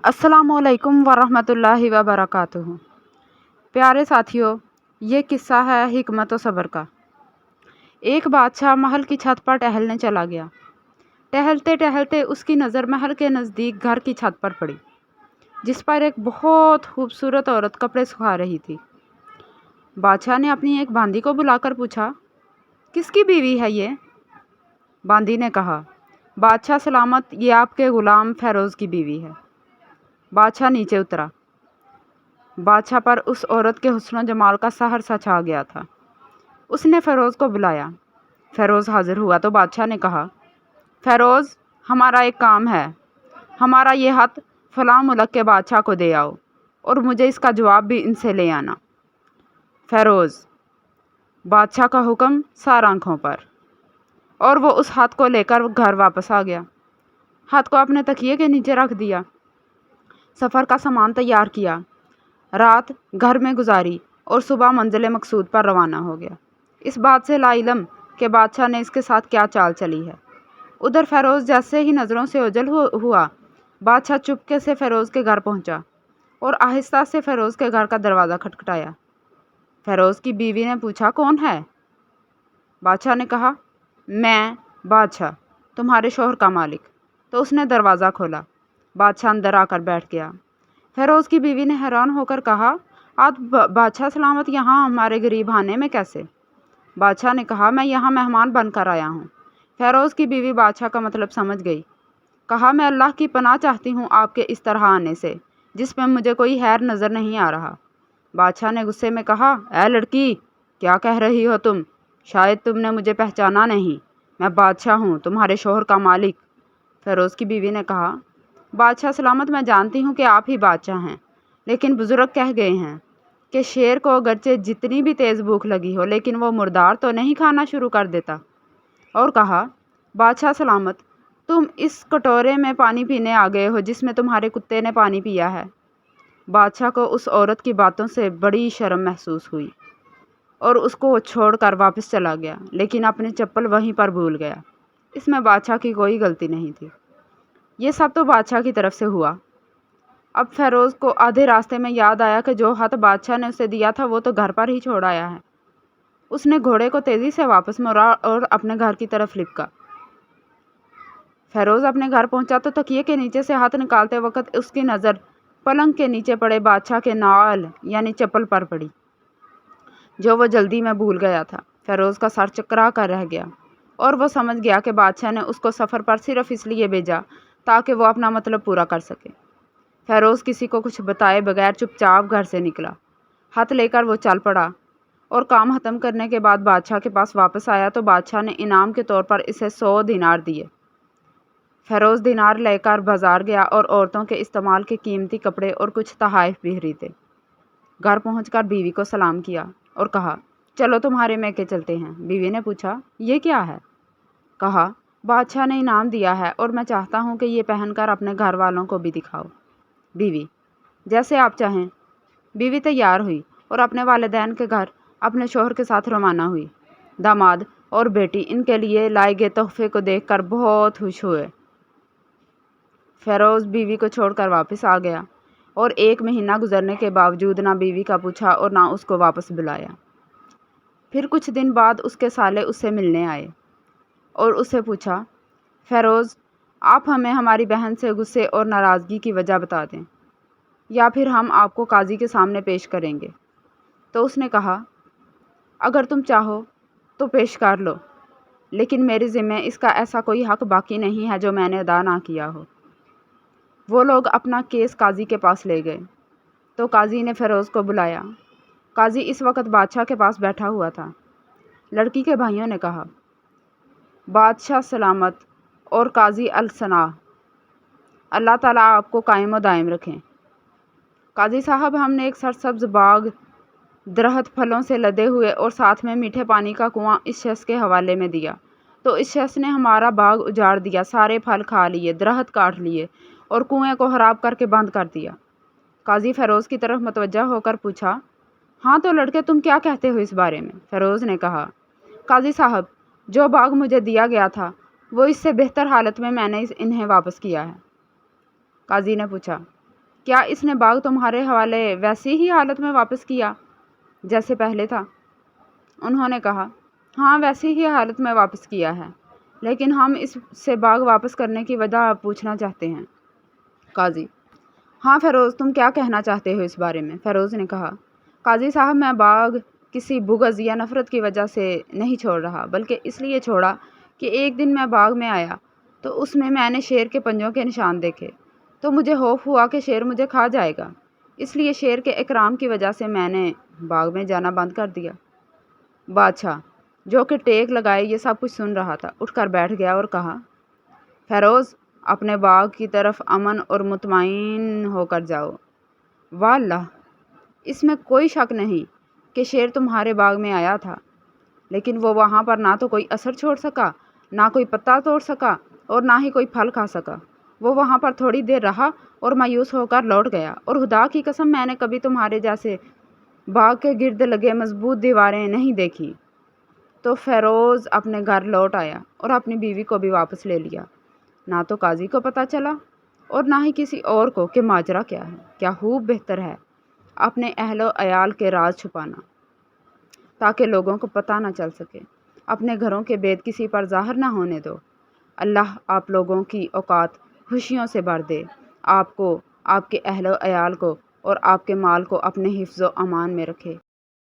अस्सलामुअलैकुम वरहमतुल्लाहि वबरकातुहू। प्यारे साथियों, ये किस्सा है हिकमत व सब्र का। एक बादशाह महल की छत पर टहलने चला गया। टहलते टहलते उसकी नज़र महल के नज़दीक घर की छत पर पड़ी, जिस पर एक बहुत खूबसूरत औरत कपड़े सुखा रही थी। बादशाह ने अपनी एक बांदी को बुलाकर पूछा, किसकी बीवी है ये? बांदी ने कहा, बादशाह सलामत, ये आपके ग़ुलाम फ़ैरोज़ की बीवी है। बादशाह नीचे उतरा। बादशाह पर उस औरत के हुस्न जमाल का सहर सा छा गया था। उसने फ़ैरोज़ को बुलाया। फ़ैरोज़ हाजिर हुआ तो बादशाह ने कहा, फ़ैरोज़, हमारा एक काम है। हमारा ये हथ फ़लाँ मुल्क के बादशाह को दे आओ और मुझे इसका जवाब भी इनसे ले आना। फ़ैरोज़, बादशाह का हुक्म सार आँखों पर, और वो उस हाथ को लेकर घर वापस आ गया। हाथ को अपने तकिए के नीचे रख दिया। सफ़र का सामान तैयार किया, रात घर में गुजारी और सुबह मंजिल मकसूद पर रवाना हो गया, इस बात से लाइलम कि बादशाह ने इसके साथ क्या चाल चली है। उधर फ़ैरोज़ जैसे ही नज़रों से ओझल हुआ, बादशाह चुपके से फ़ैरोज़ के घर पहुंचा और आहिस्ता से फ़ैरोज़ के घर का दरवाज़ा खटखटाया। फ़ैरोज़ की बीवी ने पूछा, कौन है? बादशाह ने कहा, मैं बादशाह, तुम्हारे शोहर का मालिक। तो उसने दरवाज़ा खोला। बादशाह अंदर आकर बैठ गया। फ़ैरोज़ की बीवी ने हैरान होकर कहा, आज बादशाह सलामत यहाँ हमारे गरीब खाने में कैसे? बादशाह ने कहा, मैं यहाँ मेहमान बनकर आया हूँ। फ़ैरोज़ की बीवी बादशाह का मतलब समझ गई। कहा, मैं अल्लाह की पनाह चाहती हूँ आपके इस तरह आने से, जिसमें मुझे कोई खैर नज़र नहीं आ रहा। बादशाह ने गुस्से में कहा, ऐ लड़की, क्या कह रही हो तुम? शायद तुमने मुझे पहचाना नहीं। मैं बादशाह हूँ, तुम्हारे शोहर का मालिक। फ़ैरोज़ की बीवी ने कहा, बादशाह सलामत, मैं जानती हूँ कि आप ही बादशाह हैं, लेकिन बुज़ुर्ग कह गए हैं कि शेर को अगरचे जितनी भी तेज़ भूख लगी हो, लेकिन वो मुर्दार तो नहीं खाना शुरू कर देता। और कहा, बादशाह सलामत, तुम इस कटोरे में पानी पीने आ गए हो जिसमें तुम्हारे कुत्ते ने पानी पिया है। बादशाह को उस औरत की बातों से बड़ी शर्म महसूस हुई और उसको छोड़कर वापस चला गया, लेकिन अपनी चप्पल वहीं पर भूल गया। इसमें बादशाह की कोई गलती नहीं थी। ये सब तो बादशाह की तरफ से हुआ। अब फ़ैरोज़ को आधे रास्ते में याद आया कि जो हाथ बादशाह ने उसे दिया था वो तो घर पर ही छोड़ आया है। उसने घोड़े को तेज़ी से वापस मोड़ा और अपने घर की तरफ लिपका। फ़ैरोज़ अपने घर पहुंचा तो तकिए के नीचे से हाथ निकालते वक्त उसकी नज़र पलंग के नीचे पड़े बादशाह के नाल यानी चप्पल पर पड़ी, जो वो जल्दी में भूल गया था। फ़ैरोज़ का सर चकरा कर रह गया और वो समझ गया कि बादशाह ने उसको सफ़र पर सिर्फ इसलिए भेजा ताकि वो अपना मतलब पूरा कर सके। फ़ैरोज़ किसी को कुछ बताए बगैर चुपचाप घर से निकला। हाथ लेकर वो चल पड़ा और काम ख़त्म करने के बाद बादशाह के पास वापस आया तो बादशाह ने इनाम के तौर पर इसे 100 दिनार दिए। फ़ैरोज़ दिनार लेकर बाज़ार गया और औरतों के इस्तेमाल के कीमती कपड़े और कुछ तोहफ़े भी खरीदे। घर पहुंचकर बीवी को सलाम किया और कहा, चलो तुम्हारे मैके चलते हैं। बीवी ने पूछा, ये क्या है? कहा, बादशाह ने इनाम दिया है और मैं चाहता हूँ कि ये पहनकर अपने घर वालों को भी दिखाओ। बीवी, जैसे आप चाहें। बीवी तैयार हुई और अपने वालिदैन के घर अपने शोहर के साथ रवाना हुई। दामाद और बेटी इनके लिए लाए गए तोहफे को देखकर बहुत खुश हुए। फ़ैरोज़ बीवी को छोड़कर वापस आ गया और 1 महीना गुजरने के बावजूद ना बीवी का पूछा और ना उसको वापस बुलाया। फिर कुछ दिन बाद उसके साले उससे मिलने आए और उससे पूछा, फ़ैरोज़, आप हमें हमारी बहन से गुस्से और नाराज़गी की वजह बता दें, या फिर हम आपको काजी के सामने पेश करेंगे। तो उसने कहा, अगर तुम चाहो तो पेश कर लो, लेकिन मेरे ज़िम्मे इसका ऐसा कोई हक़ बाकी नहीं है जो मैंने अदा ना किया हो। वो लोग अपना केस काजी के पास ले गए तो काजी ने फ़ैरोज़ को बुलाया। काजी इस वक्त बादशाह के पास बैठा हुआ था। लड़की के भाइयों ने कहा, बादशाह सलामत और काजी अलसना, अल्लाह ताला आपको कायम व दायम रखें। काजी साहब, हमने एक सरसब्ज़ बाग, दरख्त फलों से लदे हुए और साथ में मीठे पानी का कुआं इस शख्स के हवाले में दिया, तो इस शख्स ने हमारा बाग उजाड़ दिया, सारे फल खा लिए, दरख्त काट लिए और कुएं को खराब करके बंद कर दिया। काजी फ़ैरोज़ की तरफ मतवज्जा होकर पूछा, हाँ तो लड़के, तुम क्या कहते हो इस बारे में? फ़ैरोज़ ने कहा, काजी साहब, जो बाग मुझे दिया गया था वो इससे बेहतर हालत में मैंने इन्हें वापस किया है। काजी ने पूछा, کیا اس نے باغ تمہارے حوالے ویسی ہی حالت میں واپس کیا جیسے پہلے تھا؟ انہوں نے کہا، ہاں ویسی ہی حالت میں واپس کیا ہے، لیکن ہم اس سے باغ واپس کرنے کی وجہ پوچھنا چاہتے ہیں۔ قاضی: ہاں فیروز، تم کیا کہنا چاہتے ہو اس بارے میں؟ فیروز نے کہا، قاضی صاحب میں باغ کسی بغض یا نفرت کی وجہ سے نہیں چھوڑ رہا، بلکہ اس لیے چھوڑا کہ ایک دن میں باغ میں آیا تو اس میں نے شیر کے پنجوں کے نشان دیکھے، تو مجھے خوف ہوا کہ شیر مجھے کھا جائے گا، اس لیے شیر کے اکرام کی وجہ سے میں نے باغ میں جانا بند کر دیا۔ بادشاہ، جو کہ ٹیک لگائے یہ سب کچھ سن رہا تھا، اٹھ کر بیٹھ گیا اور کہا، فیروز، اپنے باغ کی طرف امن اور مطمئن ہو کر جاؤ۔ واللہ، اس میں کوئی شک نہیں کہ شیر تمہارے باغ میں آیا تھا، لیکن وہ وہاں پر نہ تو کوئی اثر چھوڑ سکا، نہ کوئی پتا توڑ سکا اور نہ ہی کوئی پھل کھا سکا۔ وہ وہاں پر تھوڑی دیر رہا اور مایوس ہو کر لوٹ گیا، اور خدا کی قسم میں نے کبھی تمہارے جیسے باغ کے گرد لگے مضبوط دیواریں نہیں دیکھی۔ تو فیروز اپنے گھر لوٹ آیا اور اپنی بیوی کو بھی واپس لے لیا۔ نہ تو قاضی کو پتہ چلا اور نہ ہی کسی اور کو کہ ماجرا کیا ہے۔ کیا خوب بہتر ہے اپنے اہل و عیال کے راز چھپانا، تاکہ لوگوں کو پتہ نہ چل سکے۔ اپنے گھروں کے بید کسی پر ظاہر نہ ہونے دو۔ اللہ آپ لوگوں کی اوقات خوشیوں سے بھر دے، آپ کو، آپ کے اہل و عیال کو اور آپ کے مال کو اپنے حفظ و امان میں رکھے۔